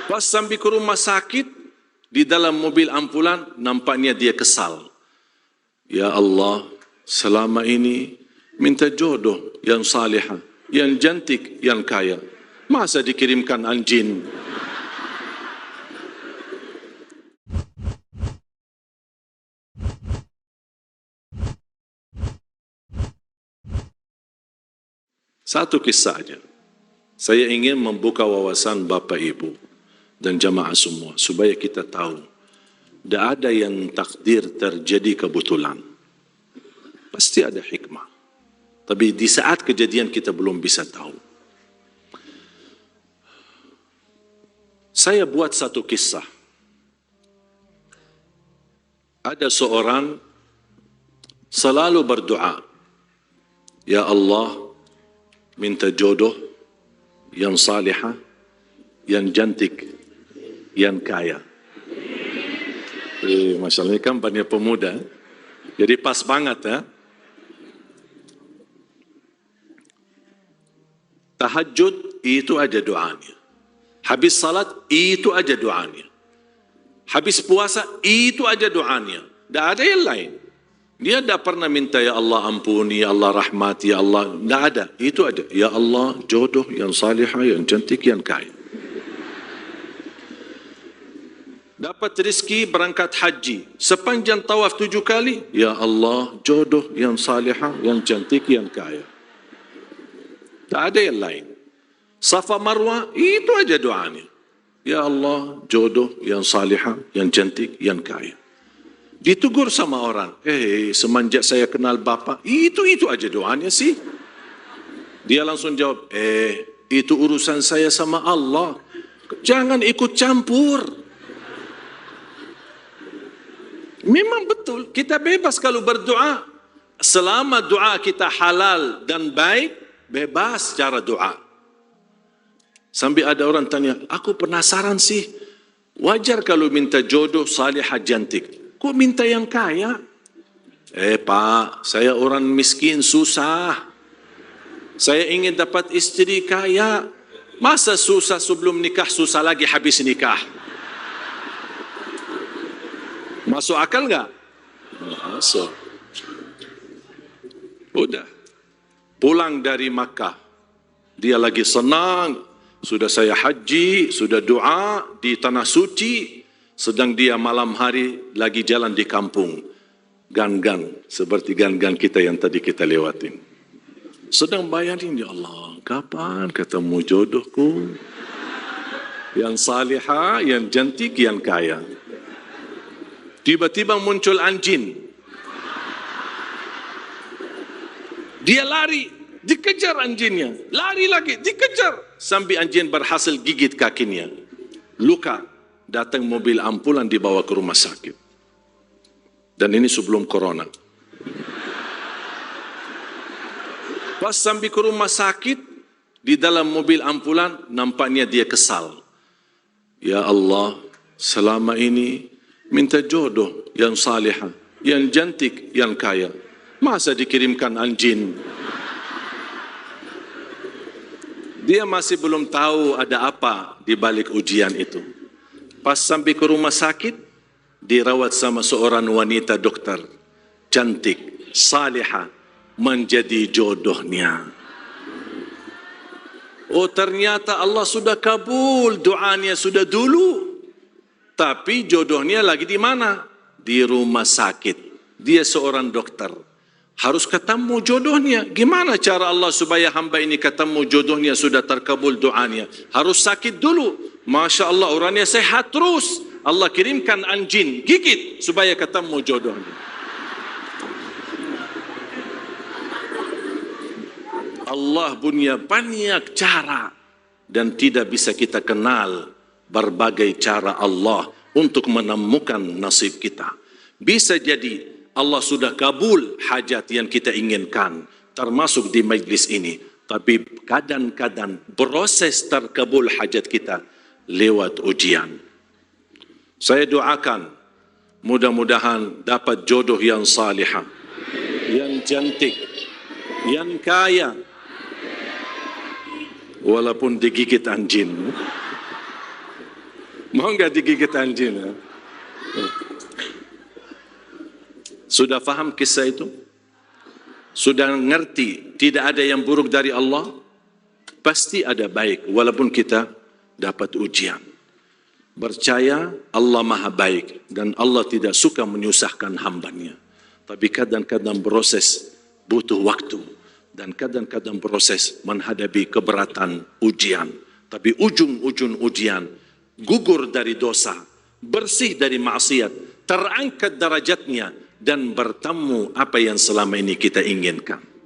Pas sampai ke rumah sakit, di dalam mobil ambulan, nampaknya dia kesal. Ya Allah, selama ini minta jodoh yang salihah, yang cantik, yang kaya. Masa dikirimkan anjing? Satu kisah saja. Saya ingin membuka wawasan Bapak Ibu dan jamaah semua supaya kita tahu tidak ada yang takdir terjadi kebetulan. Pasti ada hikmah. Tapi di saat kejadian kita belum bisa tahu. Saya buat satu kisah. Ada seorang selalu berdoa, Ya Allah, minta jodoh yang salihah, yang cantik, yang kaya. Masya Allah, ini kampanye pemuda. Jadi pas banget ya. Tahajud itu aja doanya. Habis salat itu aja doanya. Habis puasa itu aja doanya. Tidak ada yang lain. Dia tidak pernah minta ya Allah ampuni, ya Allah rahmati, ya Allah. Tidak ada. Itu aja. Ya Allah jodoh yang salihah, yang cantik, yang kaya. Dapat rezeki berangkat haji. Sepanjang tawaf 7 kali. Ya Allah jodoh yang salihah, yang cantik, yang kaya. Tak ada yang lain. Safa Marwah itu aja doanya. Ya Allah jodoh yang salihah, yang cantik, yang kaya. Ditegur sama orang. Semenjak saya kenal Bapak, itu aja doanya sih. Dia langsung jawab, itu urusan saya sama Allah. Jangan ikut campur. Memang betul, kita bebas kalau berdoa. Selama doa kita halal dan baik, bebas cara doa. Sampai ada orang tanya, aku penasaran sih, wajar kalau minta jodoh salihah cantik. Kok minta yang kaya? Pak, saya orang miskin susah. Saya ingin dapat istri kaya. Masa susah sebelum nikah, susah lagi habis nikah? Masuk akal enggak? Masuk. Udah. Pulang dari Makkah. Dia lagi senang. Sudah saya haji, sudah doa di tanah suci. Sedang dia malam hari lagi jalan di kampung. Gan-gan. Seperti gan-gan kita yang tadi kita lewatin. Sedang bayangin, ya Allah, kapan ketemu jodohku? Yang salihah, yang cantik, yang kaya. Tiba-tiba muncul anjing. Dia lari, dikejar anjingnya. Lari lagi, dikejar. Sampai anjing berhasil gigit kakinya. Luka. Datang mobil ambulan dibawa ke rumah sakit. Dan ini sebelum corona. Pas sampai ke rumah sakit, di dalam mobil ambulan, nampaknya dia kesal. Ya Allah, selama ini minta jodoh yang salihah, yang cantik, yang kaya. Masa dikirimkan anjing? Dia masih belum tahu ada apa di balik ujian itu. Pas sampai ke rumah sakit, dirawat sama seorang wanita dokter. Cantik, salihah, menjadi jodohnya. Oh ternyata Allah sudah kabul, doanya sudah dulu. Tapi jodohnya lagi di mana? Di rumah sakit. Dia seorang dokter. Harus ketemu jodohnya. Gimana cara Allah supaya hamba ini ketemu jodohnya sudah terkabul doanya? Harus sakit dulu. Masya Allah orangnya sehat terus. Allah kirimkan anjing, gigit supaya ketemu jodohnya. Allah punya banyak cara. Dan tidak bisa kita kenal berbagai cara Allah untuk menemukan nasib kita. Bisa jadi Allah sudah kabul hajat yang kita inginkan, termasuk di majlis ini. Tapi kadang-kadang proses terkabul hajat kita lewat ujian. Saya doakan mudah-mudahan dapat jodoh yang salihah, yang cantik, yang kaya, walaupun digigit anjing. Mau nggak digigit anjing? Sudah faham kisah itu? Sudah ngerti tidak ada yang buruk dari Allah? Pasti ada baik, walaupun kita dapat ujian. Percaya Allah maha baik dan Allah tidak suka menyusahkan hambanya. Tapi kadang-kadang proses butuh waktu dan kadang-kadang proses menghadapi keberatan ujian. Tapi ujung-ujung ujian, gugur dari dosa, bersih dari maksiat, terangkat derajatnya dan bertemu apa yang selama ini kita inginkan.